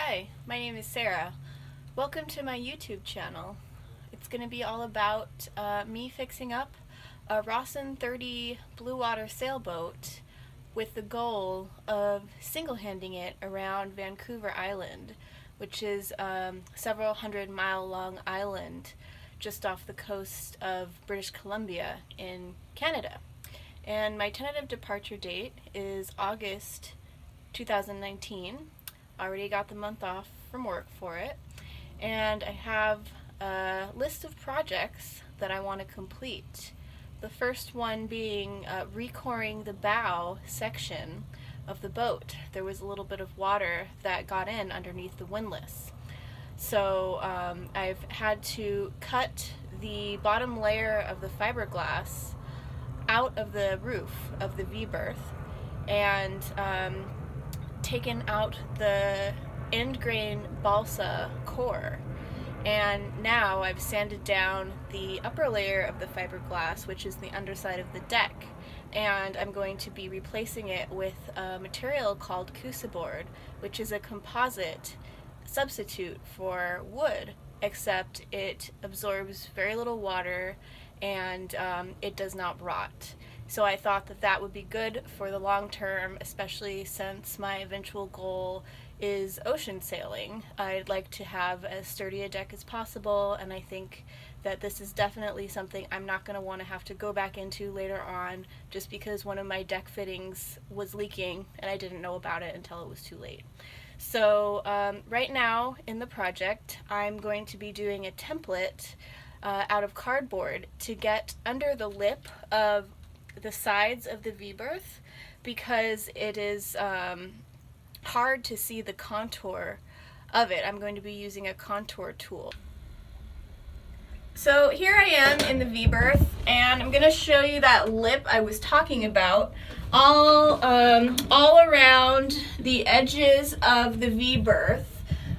Hi, my name is Sarah. Welcome to my YouTube channel. It's going to be all about me fixing up a Rawson 30 blue water sailboat with the goal of single-handing it around Vancouver Island, which is several 100-mile long island just off the coast of British Columbia in Canada. And my tentative departure date is August 2019. Already got the month off from work for it, and I have a list of projects that I want to complete. The first one being recoring the bow section of the boat. There was a little bit of water that got in underneath the windlass. So I've had to cut the bottom layer of the fiberglass out of the roof of the v-berth and taken out the end grain balsa core, and now I've sanded down the upper layer of the fiberglass, which is the underside of the deck, and I'm going to be replacing it with a material called coosa board, which is a composite substitute for wood, except it absorbs very little water and it does not rot. So I thought that that would be good for the long term, especially since my eventual goal is ocean sailing. I'd like to have as sturdy a deck as possible, and I think that this is definitely something I'm not going to want to have to go back into later on just because one of my deck fittings was leaking and I didn't know about it until it was too late. So right now in the project, I'm going to be doing a template out of cardboard to get under the lip of the sides of the v-berth because it is hard to see the contour of it. I'm going to be using a contour tool. So here I am in the v-berth, and I'm going to show you that lip I was talking about. All around the edges of the v-berth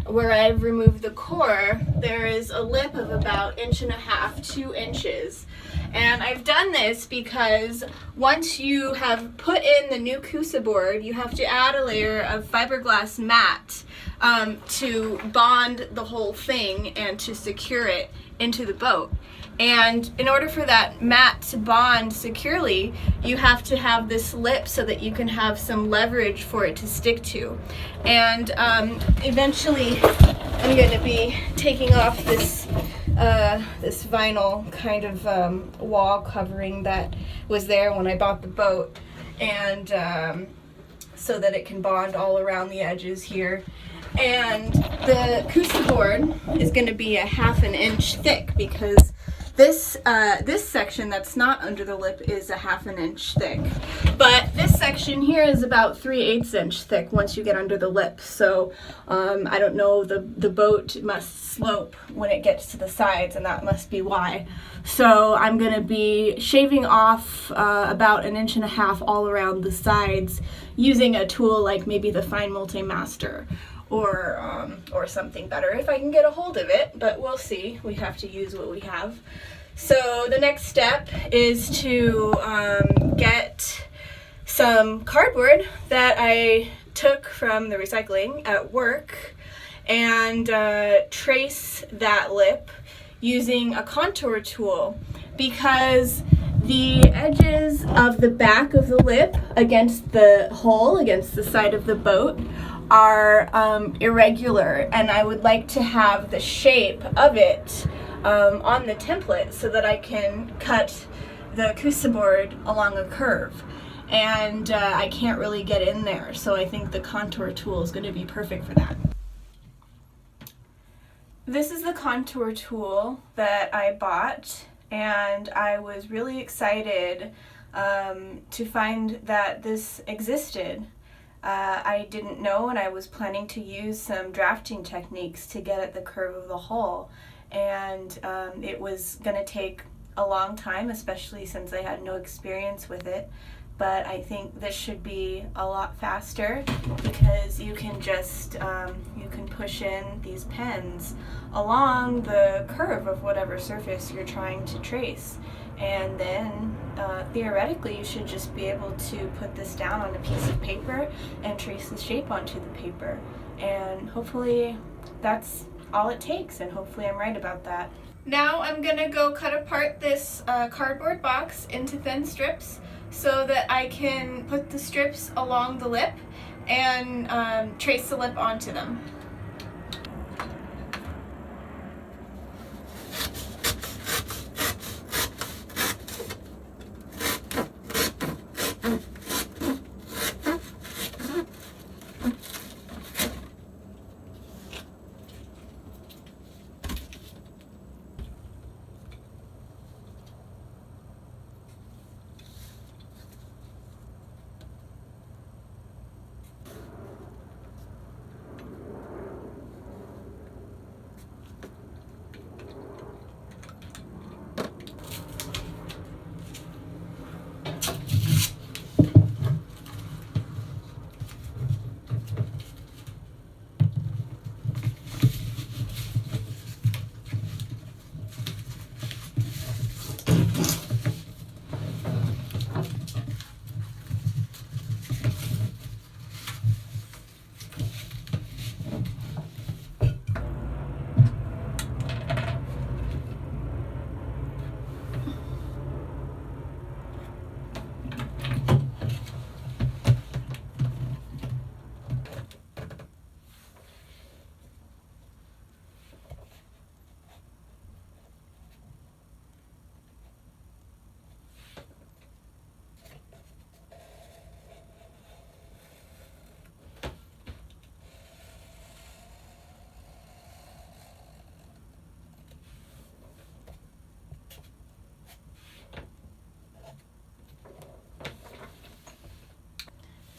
where I've removed the core, there is a lip of about 1.5 to 2 inches. And I've done this because once you have put in the new coosa board, you have to add a layer of fiberglass mat to bond the whole thing and to secure it into the boat. And in order for that mat to bond securely, you have to have this lip so that you can have some leverage for it to stick to. And eventually I'm going to be taking off this this vinyl kind of wall covering that was there when I bought the boat, and so that it can bond all around the edges here. And the coosa board is going to be a 1/2 inch thick because this section that's not under the lip is a 1/2 inch thick, but this section here is about 3/8 inch thick once you get under the lip. So I don't know, the boat must slope when it gets to the sides, and that must be why. So I'm going to be shaving off about 1.5 inches all around the sides using a tool like maybe the Fine Multi-Master or something better if I can get a hold of it, but we'll see. We have to use what we have. So the next step is to get some cardboard that I took from the recycling at work and trace that lip using a contour tool, because the edges of the back of the lip against the hole, against the side of the boat, are irregular, and I would like to have the shape of it on the template so that I can cut the coosa board along a curve. And I can't really get in there, so I think the contour tool is going to be perfect for that. This is the contour tool that I bought, and I was really excited to find that this existed. I didn't know, and I was planning to use some drafting techniques to get at the curve of the hull, and it was going to take a long time, especially since I had no experience with it. But I think this should be a lot faster because you can just you can push in these pens along the curve of whatever surface you're trying to trace, and then theoretically you should just be able to put this down on a piece of paper and trace the shape onto the paper, and hopefully that's all it takes, and hopefully I'm right about that. Now I'm gonna go cut apart this cardboard box into thin strips so that I can put the strips along the lip and trace the lip onto them.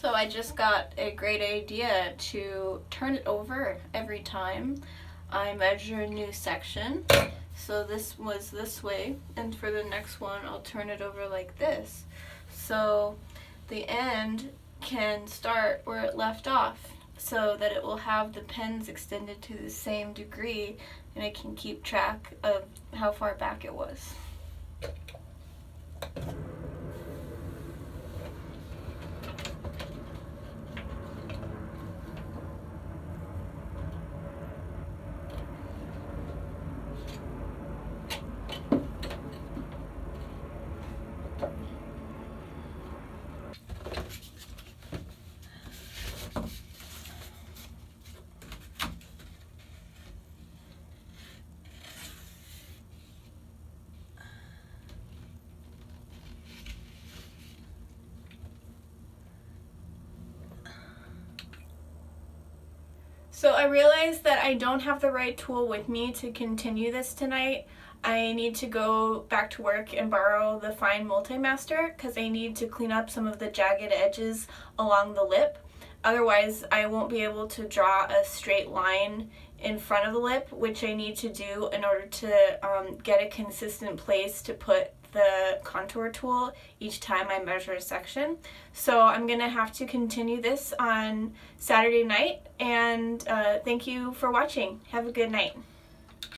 So I just got a great idea to turn it over every time I measure a new section. So this was this way, and for the next one I'll turn it over like this. So the end can start where it left off, so that it will have the pins extended to the same degree, and I can keep track of how far back it was. So I realized that I don't have the right tool with me to continue this tonight. I need to go back to work and borrow the fine multi-master because I need to clean up some of the jagged edges along the lip. Otherwise, I won't be able to draw a straight line in front of the lip, which I need to do in order to get a consistent place to put the contour tool each time I measure a section. So I'm gonna have to continue this on Saturday night, and thank you for watching. Have a good night.